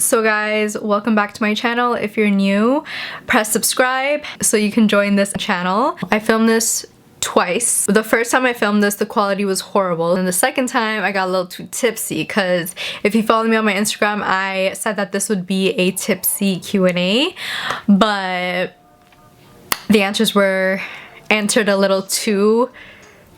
So guys, welcome back to my channel. If you're new, press subscribe so you can join this channel. I filmed this twice. The first time I filmed this, the quality was horrible. And the second time, I got a little too tipsy because if you follow me on my Instagram, I said that this would be a tipsy Q&A, but the answers were answered a little too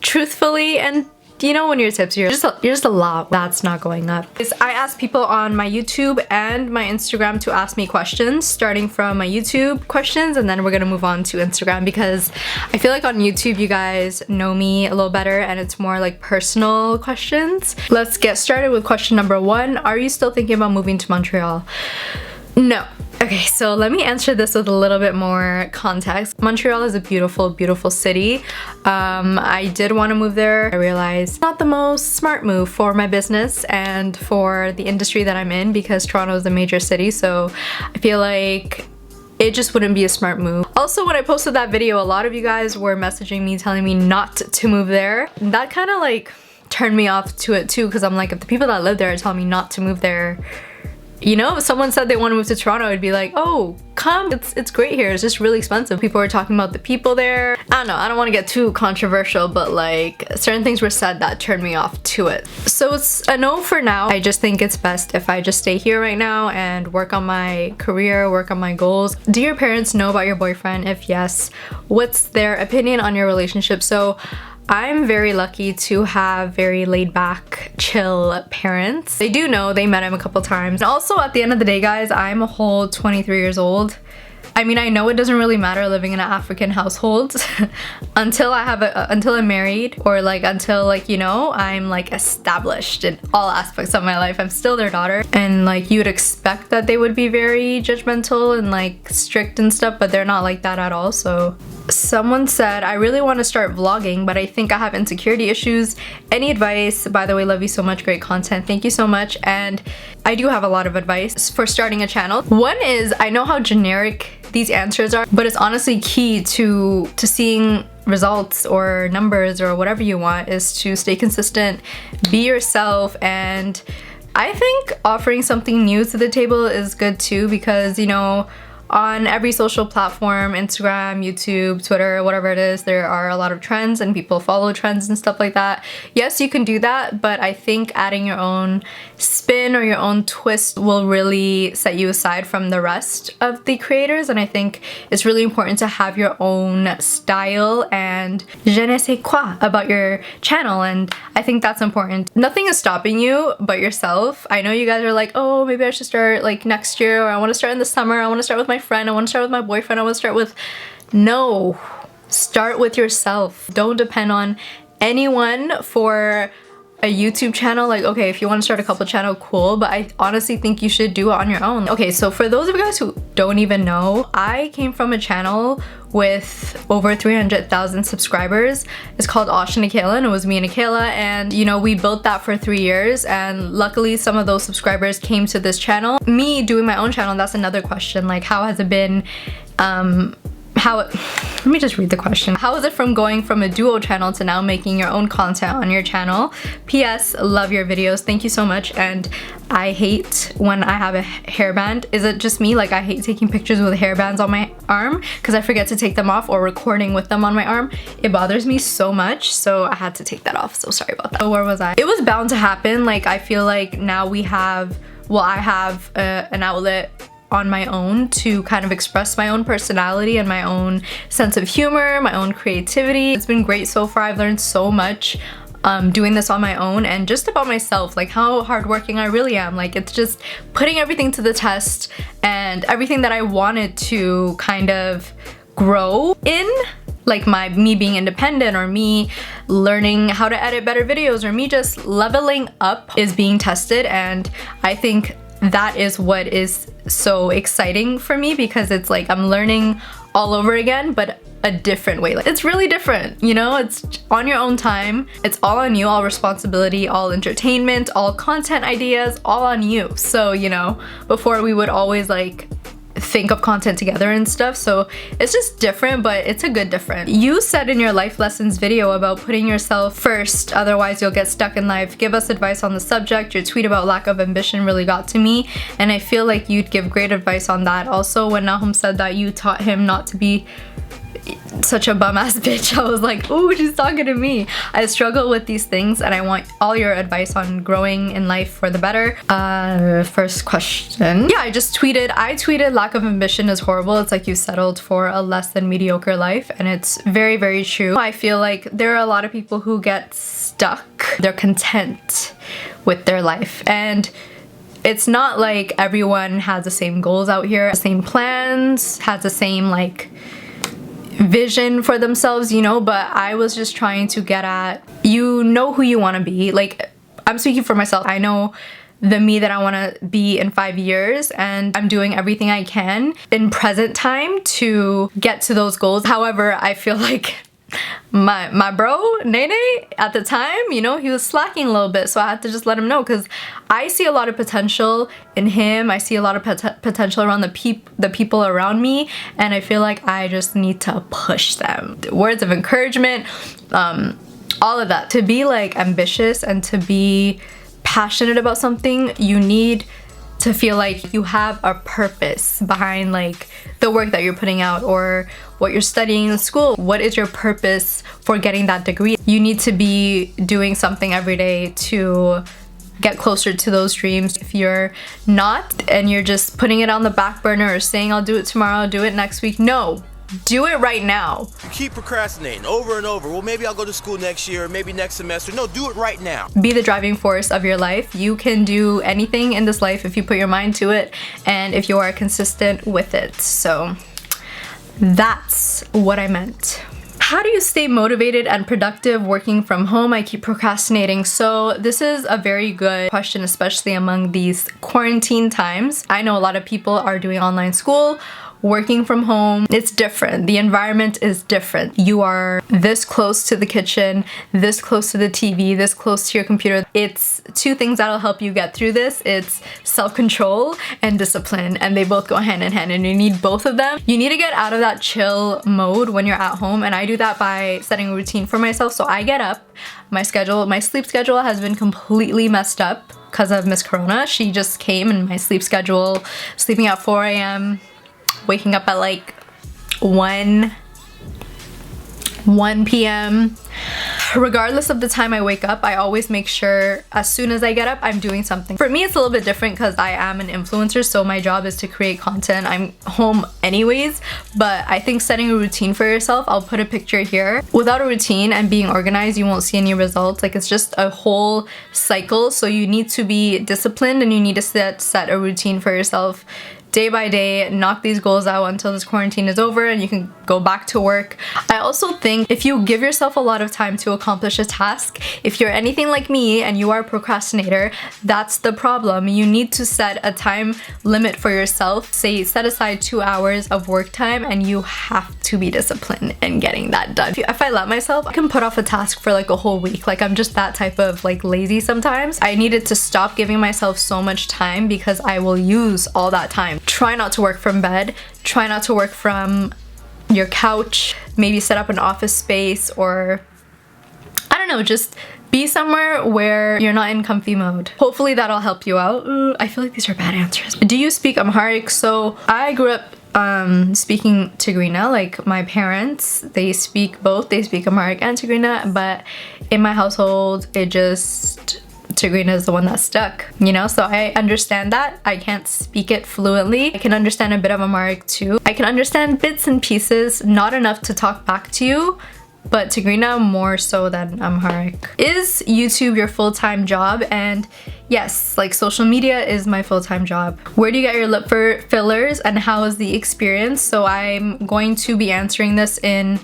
truthfully, and you know when you're tipsy, you're just a lot that's not going up. I asked people on my YouTube and my Instagram to ask me questions, starting from my YouTube questions, and then we're gonna move on to Instagram because I feel like on YouTube you guys know me a little better and it's more like personal questions. Let's get started with question number 1. Are you still thinking about moving to Montreal? No. Okay, so let me answer this with a little bit more context. Montreal is a beautiful, beautiful city. I did want to move there. I realized it's not the most smart move for my business and for the industry that I'm in because Toronto is a major city, so I feel like it just wouldn't be a smart move. Also, when I posted that video, a lot of you guys were messaging me telling me not to move there. That kind of like turned me off to it too, because I'm like, if the people that live there are telling me not to move there, you know, if someone said they want to move to Toronto, I'd be like, oh, come, it's great here, it's just really expensive. People were talking about the people there. I don't know, I don't want to get too controversial, but like certain things were said that turned me off to it. So it's a no for now. I just think it's best if I just stay here right now and work on my career, work on my goals. Do your parents know about your boyfriend? If yes, what's their opinion on your relationship? So I'm very lucky to have very laid back, chill parents. They do know, they met him a couple times. And also at the end of the day, guys, I'm a whole 23 years old. I mean, I know it doesn't really matter living in an African household until I'm married, or like until like, you know, I'm like established in all aspects of my life. I'm still their daughter, and like you would expect that they would be very judgmental and like strict and stuff, but they're not like that at all. So someone said, I really want to start vlogging, but I think I have insecurity issues. Any advice? By the way, love you so much, great content. Thank you so much. And I do have a lot of advice for starting a channel. One is, I know how generic these answers are, but it's honestly key to seeing results or numbers or whatever you want, is to stay consistent, be yourself, and I think offering something new to the table is good too, because you know, on every social platform, Instagram, YouTube, Twitter, whatever it is, there are a lot of trends and people follow trends and stuff like that. Yes, you can do that, but I think adding your own spin or your own twist will really set you aside from the rest of the creators, and I think it's really important to have your own style and je ne sais quoi about your channel, and I think that's important. Nothing is stopping you but yourself. I know you guys are like, oh, maybe I should start like next year, or I want to start in the summer, I want to start with my friend, I want to start with my boyfriend, I want to start with... No, start with yourself. Don't depend on anyone for a YouTube channel. Like, okay, if you want to start a couple channel, cool, but I honestly think you should do it on your own. Okay, so for those of you guys who don't even know, I came from a channel with over 300,000 subscribers. It's called Osh and Akela, and it was me and Akela, and you know, we built that for 3 years, and luckily some of those subscribers came to this channel. Me doing my own channel, that's another question. Like, how has it been, let me just read the question. How is it from going from a duo channel to now making your own content on your channel? PS, love your videos. Thank you so much. And I hate when I have a hairband. Is it just me? Like, I hate taking pictures with hairbands on my arm because I forget to take them off, or recording with them on my arm. It bothers me so much, so I had to take that off. So sorry about that. So where was I? It was bound to happen. Like, I feel like now we have, well, I have an outlet on my own to kind of express my own personality and my own sense of humor, my own creativity. It's been great so far. I've learned so much doing this on my own, and just about myself, like how hardworking I really am. Like, it's just putting everything to the test, and everything that I wanted to kind of grow in, like me being independent, or me learning how to edit better videos, or me just leveling up, is being tested. And I think that is what is so exciting for me, because it's like I'm learning all over again, but a different way. Like, it's really different, you know? It's on your own time, it's all on you, all responsibility, all entertainment, all content ideas, all on you. So, you know, before we would always like think of content together and stuff, so it's just different, but it's a good different. You said in your life lessons video about putting yourself first, otherwise you'll get stuck in life. Give us advice on the subject. Your tweet about lack of ambition really got to me, and I feel like you'd give great advice on that. Also, when Nahum said that you taught him not to be such a bum-ass bitch, I was like, ooh, she's talking to me. I struggle with these things and I want all your advice on growing in life for the better. First question. Yeah, I tweeted lack of ambition is horrible. It's like you settled for a less than mediocre life, and it's very, very true. I feel like there are a lot of people who get stuck. They're content with their life, and it's not like everyone has the same goals out here, the same plans, has the same like vision for themselves, you know, but I was just trying to get at, you know who you want to be. Like, I'm speaking for myself. I know the me that I want to be in 5 years, and I'm doing everything I can in present time to get to those goals. However, I feel like my bro Nene at the time, you know, he was slacking a little bit, so I had to just let him know, because I see a lot of potential in him. I see a lot of potential around the people around me, and I feel like I just need to push them. Words of encouragement, all of that. To be like ambitious and to be passionate about something, you need to feel like you have a purpose behind like the work that you're putting out or what you're studying in school. What is your purpose for getting that degree? You need to be doing something every day to get closer to those dreams. If you're not, and you're just putting it on the back burner or saying I'll do it tomorrow, I'll do it next week, no. Do it right now. You keep procrastinating over and over. Well, maybe I'll go to school next year, or maybe next semester. No, do it right now. Be the driving force of your life. You can do anything in this life if you put your mind to it and if you are consistent with it. So that's what I meant. How do you stay motivated and productive working from home? I keep procrastinating. So this is a very good question, especially among these quarantine times. I know a lot of people are doing online school, working from home. It's different. The environment is different. You are this close to the kitchen, this close to the TV, this close to your computer. It's two things that'll help you get through this. It's self-control and discipline, and they both go hand in hand, and you need both of them. You need to get out of that chill mode when you're at home, and I do that by setting a routine for myself. So I get up, my sleep schedule has been completely messed up because of Miss Corona. She just came and my sleep schedule, sleeping at 4 a.m., waking up at like 1 p.m. Regardless of the time I wake up, I always make sure as soon as I get up, I'm doing something. For me, it's a little bit different because I am an influencer, so my job is to create content. I'm home anyways, but I think setting a routine for yourself, I'll put a picture here. Without a routine and being organized, you won't see any results. Like, it's just a whole cycle, so you need to be disciplined and you need to set a routine for yourself day by day. Knock these goals out until this quarantine is over and you can go back to work. I also think if you give yourself a lot of time to accomplish a task, if you're anything like me and you are a procrastinator, that's the problem. You need to set a time limit for yourself. Say set aside 2 hours of work time, and you have to be disciplined in getting that done. If I let myself, I can put off a task for like a whole week. Like, I'm just that type of like lazy sometimes. I needed to stop giving myself so much time because I will use all that time. Try not to work from bed. Try not to work from your couch. Maybe set up an office space, or I don't know, just be somewhere where you're not in comfy mode. Hopefully that'll help you out. Ooh, I feel like these are bad answers. Do you speak Amharic? So I grew up speaking Tigrina. Like, my parents, they speak both. They speak Amharic and Tigrina, but in my household, it just Tigrina is the one that stuck, you know? So I understand that. I can't speak it fluently. I can understand a bit of Amharic too. I can understand bits and pieces, not enough to talk back to you, but Tigrina more so than Amharic. Is YouTube your full-time job? And yes, like, social media is my full-time job. Where do you get your lip fillers and how is the experience? So I'm going to be answering this in,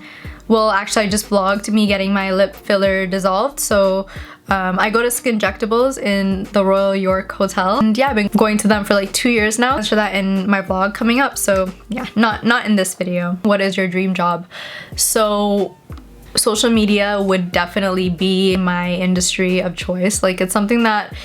well, actually I just vlogged me getting my lip filler dissolved. So I go to Skinjectables in the Royal York Hotel, and yeah, I've been going to them for like 2 years now. I'll show that in my vlog coming up. So yeah, not in this video. What is your dream job? So social media would definitely be my industry of choice. Like, it's something that,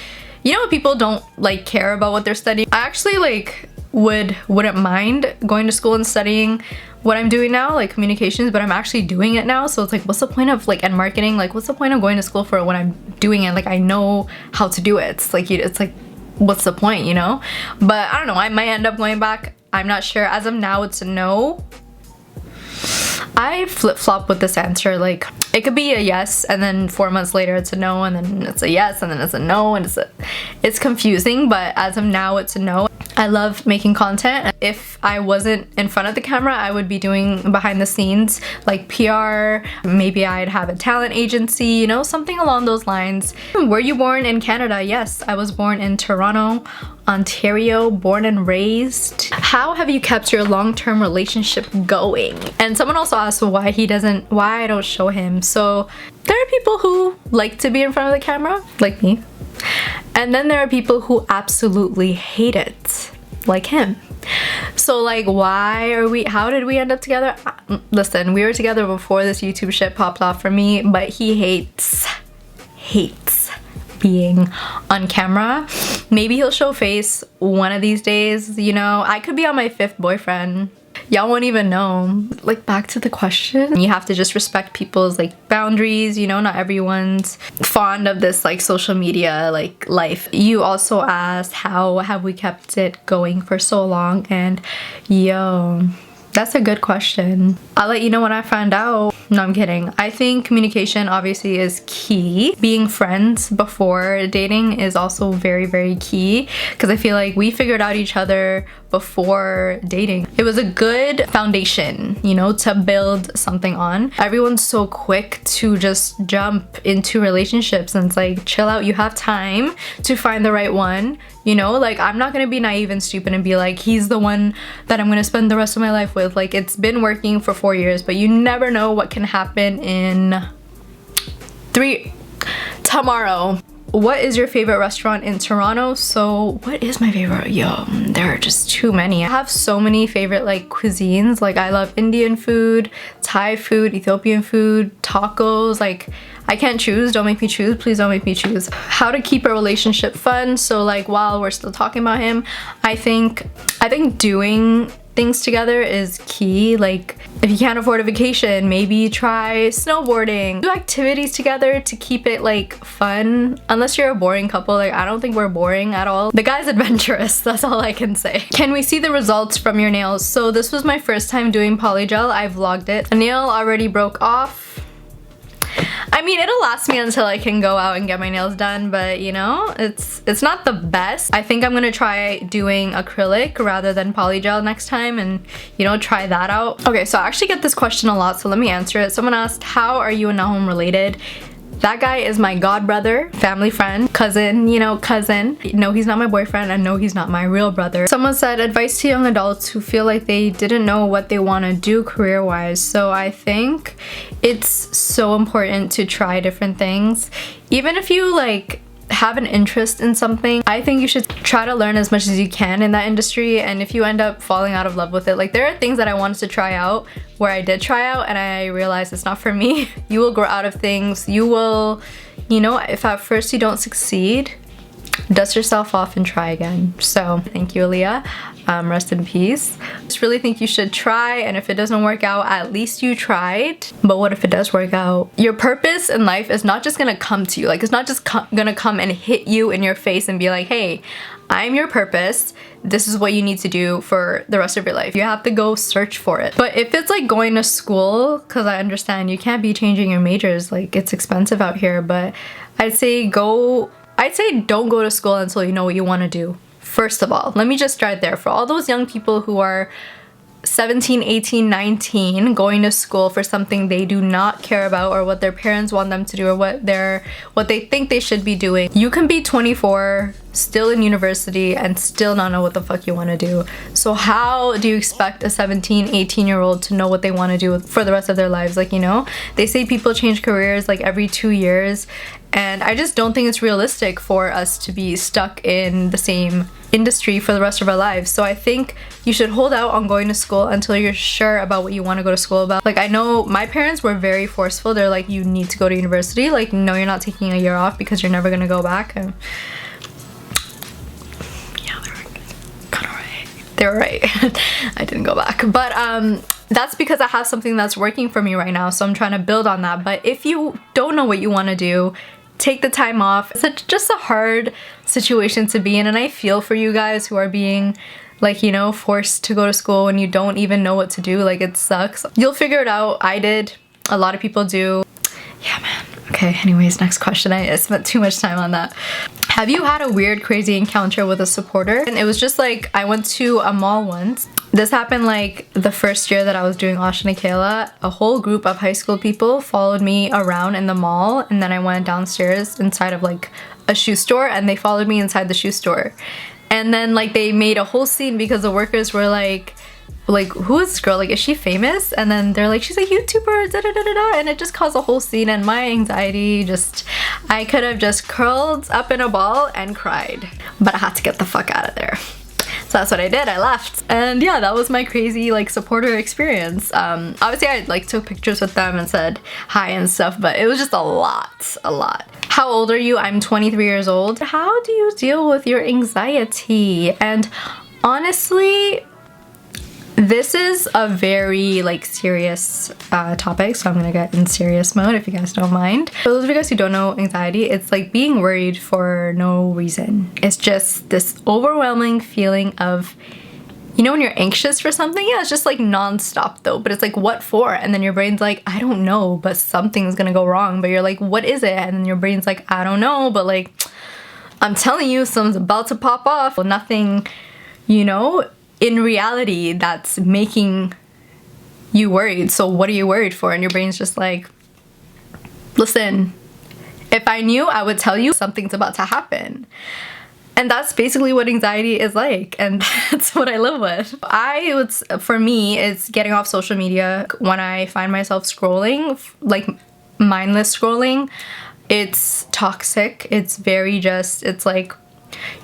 you know, people don't like care about what they're studying. I actually like wouldn't mind going to school and studying what I'm doing now, like communications, but I'm actually doing it now. So it's like, what's the point of like, and marketing, like what's the point of going to school for it when I'm doing it? Like I know how to do it. It's like what's the point, you know? But I don't know, I might end up going back. I'm not sure. As of now, it's a no. I flip-flop with this answer. Like it could be a yes and then 4 months later it's a no, and then it's a yes and then it's a no, and it's confusing, but as of now it's a no. I love making content. If I wasn't in front of the camera, I would be doing behind the scenes, like PR. Maybe I'd have a talent agency, you know, something along those lines. Were you born in Canada? Yes, I was born in Toronto, Ontario, born and raised. How have you kept your long-term relationship going? And someone also asked why I don't show him. So there are people who like to be in front of the camera, like me. And then there are people who absolutely hate it, like him. So like, how did we end up together? Listen, we were together before this YouTube shit popped off for me, but he hates being on camera. Maybe he'll show face one of these days, you know. I could be on my 5th boyfriend. Y'all won't even know. Like, back to the question, you have to just respect people's like boundaries, you know. Not everyone's fond of this like social media like life. You also asked how have we kept it going for so long, and yo, that's a good question. I'll let you know when I find out. No, I'm kidding. I think communication obviously is key. Being friends before dating is also very, very key, because I feel like we figured out each other before dating. It was a good foundation, you know, to build something on. Everyone's so quick to just jump into relationships, and it's like, chill out, you have time to find the right one. You know, like I'm not gonna be naive and stupid and be like, he's the one that I'm gonna spend the rest of my life with. Like, it's been working for 4 years, but you never know what can happen in tomorrow. What is your favorite restaurant in Toronto? So what is my favorite? Yo, there are just too many. I have so many favorite like cuisines. Like I love Indian food, Thai food, Ethiopian food, tacos. Like I can't choose. Don't make me choose. Please don't make me choose. How to keep a relationship fun. So like while we're still talking about him, I think doing things together is key. Like if you can't afford a vacation, maybe try snowboarding. Do activities together to keep it like fun. Unless you're a boring couple, like I don't think we're boring at all. The guy's adventurous, that's all I can say. Can we see the results from your nails? So this was my first time doing polygel. I vlogged it. A nail already broke off. I mean, it'll last me until I can go out and get my nails done, but you know, it's not the best. I think I'm gonna try doing acrylic rather than polygel next time, and you know, try that out. Okay, so I actually get this question a lot, so let me answer it. Someone asked, how are you and Nahum related? That guy is my god brother, family friend, cousin, you know, cousin. No, he's not my boyfriend, and no, he's not my real brother. Someone said, advice to young adults who feel like they didn't know what they want to do career-wise. So I think it's so important to try different things. Even if you like have an interest in something, I think you should try to learn as much as you can in that industry. And if you end up falling out of love with it, like there are things that I wanted to try out where I did try out and I realized it's not for me. You will grow out of things. You will, you know, if at first you don't succeed, dust yourself off and try again. So thank you, Aaliyah. Rest in peace. I just really think you should try, and if it doesn't work out, at least you tried. But what if it does work out? Your purpose in life is not just gonna come to you. Like it's not just gonna come and hit you in your face and be like, hey, I'm your purpose. This is what you need to do for the rest of your life. You have to go search for it. But if it's like going to school, because I understand you can't be changing your majors, like it's expensive out here, but I'd say don't go to school until you know what you want to do. First of all, let me just start there. For all those young people who are 17, 18, 19 going to school for something they do not care about, or what their parents want them to do, or what they think they should be doing. You can be 24, still in university, and still not know what the fuck you want to do. So how do you expect a 17, 18-year-old to know what they want to do for the rest of their lives? Like, you know, they say people change careers like every 2 years, and I just don't think it's realistic for us to be stuck in the same industry for the rest of our lives. So I think you should hold out on going to school until you're sure about what you want to go to school about. Like I know my parents were very forceful. They're like, you need to go to university. Like, no, you're not taking a year off because you're never gonna go back. And yeah, they're kind of right. they were right. I didn't go back. But that's because I have something that's working for me right now, so I'm trying to build on that. But if you don't know what you want to do, take the time off. It's just a hard situation to be in, and I feel for you guys who are being like, you know, forced to go to school and you don't even know what to do. Like, it sucks. You'll figure it out. I did. A lot of people do. Yeah, man. Okay, anyways, next question. I spent too much time on that. Have you had a weird, crazy encounter with a supporter? And it was just like, I went to a mall once. This happened like the first year that I was doing Shoshanarose. A whole group of high school people followed me around in the mall, and then I went downstairs inside of like a shoe store, and they followed me inside the shoe store. And then like they made a whole scene because the workers were like, who is this girl? Like, is she famous? And then they're like, she's a YouTuber, da da da da da. And it just caused a whole scene, and my anxiety just, I could have just curled up in a ball and cried. But I had to get the fuck out of there. So that's what I did. I left. And yeah, that was my crazy like supporter experience. Obviously I like took pictures with them and said hi and stuff, but it was just a lot. How old are you? I'm 23 years old. How do you deal with your anxiety? And honestly, this is a very like serious topic, so I'm gonna get in serious mode if you guys don't mind. For those of you guys who don't know anxiety, it's like being worried for no reason. It's just this overwhelming feeling of, you know, when you're anxious for something, yeah, it's just like non-stop though, but it's like, what for? And then your brain's like, I don't know, but something's gonna go wrong. But you're like, what is it? And then your brain's like, I don't know, but like, I'm telling you, something's about to pop off. Well, nothing, you know, in reality that's making you worried. So what are you worried for? And your brain's just like, listen, if I knew, I would tell you something's about to happen. And that's basically what anxiety is like, and that's what I live with. For me, it's getting off social media. When I find myself scrolling, like mindless scrolling, it's toxic. It's very just, it's like,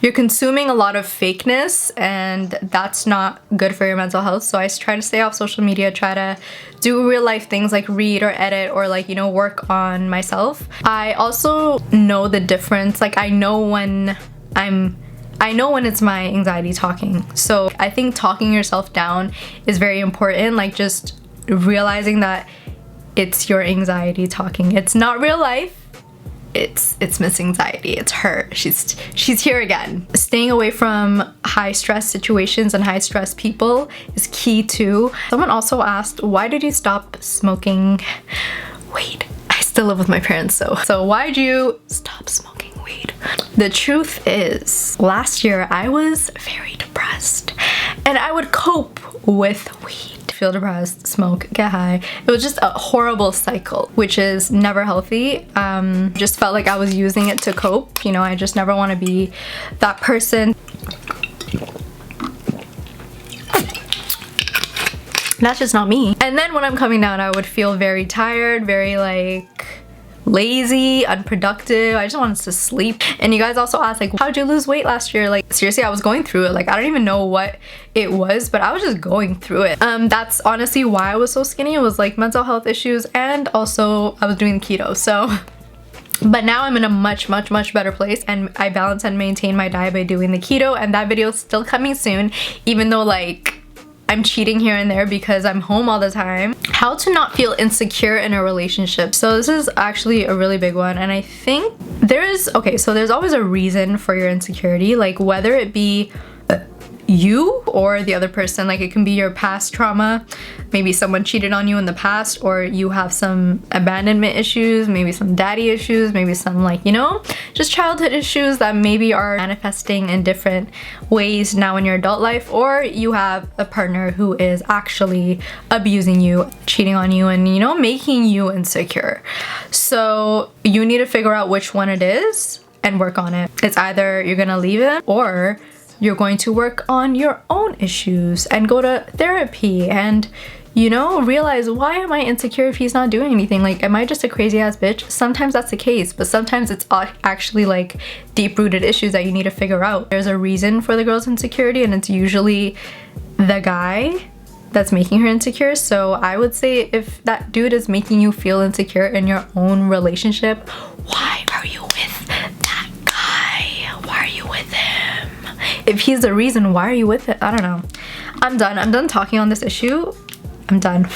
you're consuming a lot of fakeness, and that's not good for your mental health. So I try to stay off social media, try to do real life things like read or edit or like, you know, work on myself. I also know the difference. Like, I know when it's my anxiety talking. So I think talking yourself down is very important. Like, just realizing that it's your anxiety talking. It's not real life. It's Miss Anxiety. It's her. She's here again. Staying away from high stress situations and high stress people is key too. Someone also asked, why did you stop smoking weed? I still live with my parents, so why'd you stop smoking weed? The truth is, last year I was very depressed, and I would cope with weed. Feel depressed, smoke, get high. It was just a horrible cycle, which is never healthy. Just felt like I was using it to cope. You know, I just never want to be that person. That's just not me. And then when I'm coming down, I would feel very tired, very like lazy, unproductive. I just wanted to sleep. And you guys also asked like, how'd you lose weight last year? Like, seriously, I was going through it. Like, I don't even know what it was, but I was just going through it. That's honestly why I was so skinny. It was like mental health issues, and also I was doing keto. So but now I'm in a much better place, and I balance and maintain my diet by doing the keto, and that video is still coming soon, even though like I'm cheating here and there because I'm home all the time. How to not feel insecure in a relationship. So this is actually a really big one, and I think there's always a reason for your insecurity, like whether it be you or the other person. Like, it can be your past trauma, maybe someone cheated on you in the past, or you have some abandonment issues, maybe some daddy issues, maybe some like, you know, just childhood issues that maybe are manifesting in different ways now in your adult life, or you have a partner who is actually abusing you, cheating on you, and, you know, making you insecure. So you need to figure out which one it is and work on it. It's either you're gonna leave it, or you're going to work on your own issues and go to therapy and, you know, realize, why am I insecure if he's not doing anything? Like, am I just a crazy ass bitch? Sometimes that's the case, but sometimes it's actually like deep-rooted issues that you need to figure out. There's a reason for the girl's insecurity, and it's usually the guy that's making her insecure. So I would say, if that dude is making you feel insecure in your own relationship, why are you with that guy? Why are you with him? If he's the reason, why are you with it? I don't know. I'm done talking on this issue. I'm done.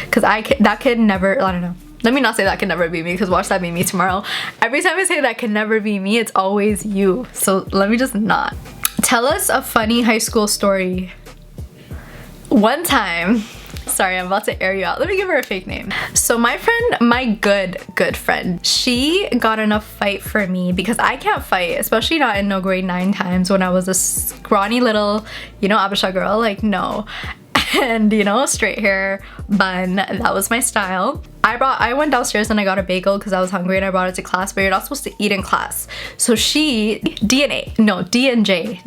Because that could never, I don't know. Let me not say that could never be me, because watch that be me tomorrow. Every time I say that could never be me, it's always you. So let me just not. Tell us a funny high school story. One time, sorry, I'm about to air you out. Let me give her a fake name. So my friend, my good friend, she got in a fight for me because I can't fight, especially not in no grade 9 times when I was a scrawny little, you know, Abisha girl, like no. And you know, straight hair, bun, that was my style. I went downstairs and I got a bagel because I was hungry and I brought it to class, but you're not supposed to eat in class. So she, D and J,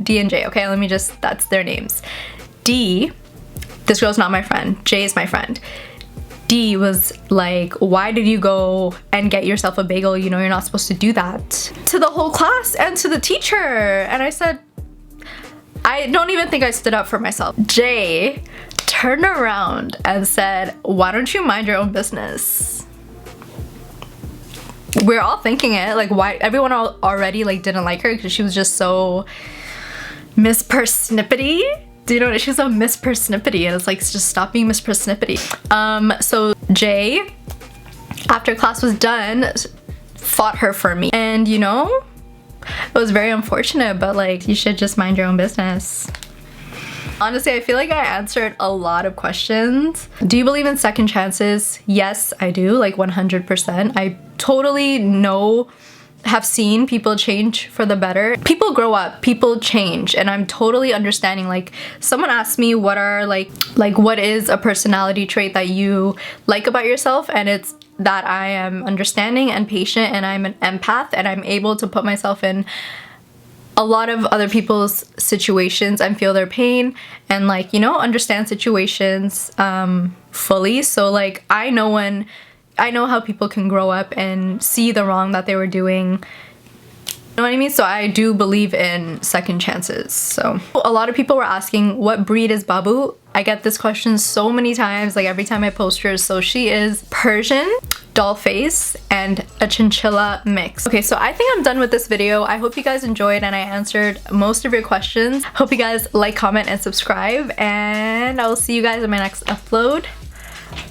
okay, let me just, that's their names. D, this girl's not my friend, J is my friend. D was like, why did you go and get yourself a bagel? You know, you're not supposed to do that. To the whole class and to the teacher. And I said, I don't even think I stood up for myself. J turned around and said, why don't you mind your own business? We're all thinking it, like why everyone already like didn't like her because she was just so Miss Persnippety. Do you know what? She's so Miss Persnippety, and it's like, just stop being Miss Persnippety. So Jay, after class was done, fought her for me, and you know, it was very unfortunate, but like, you should just mind your own business. Honestly, I feel like I answered a lot of questions. Do you believe in second chances? Yes, I do, like 100%. I totally have seen people change for the better. People grow up, people change, and I'm totally understanding. Like, someone asked me what are like what is a personality trait that you like about yourself, and it's that I am understanding and patient, and I'm an empath, and I'm able to put myself in a lot of other people's situations and feel their pain, and like, you know, understand situations fully. So like, I know how people can grow up and see the wrong that they were doing. You know what I mean? So I do believe in second chances. So a lot of people were asking, what breed is Babu? I get this question so many times, like every time I post her. So she is Persian, doll face, and a chinchilla mix. Okay, so I think I'm done with this video. I hope you guys enjoyed and I answered most of your questions. Hope you guys like, comment, and subscribe, and I will see you guys in my next upload.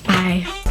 Bye.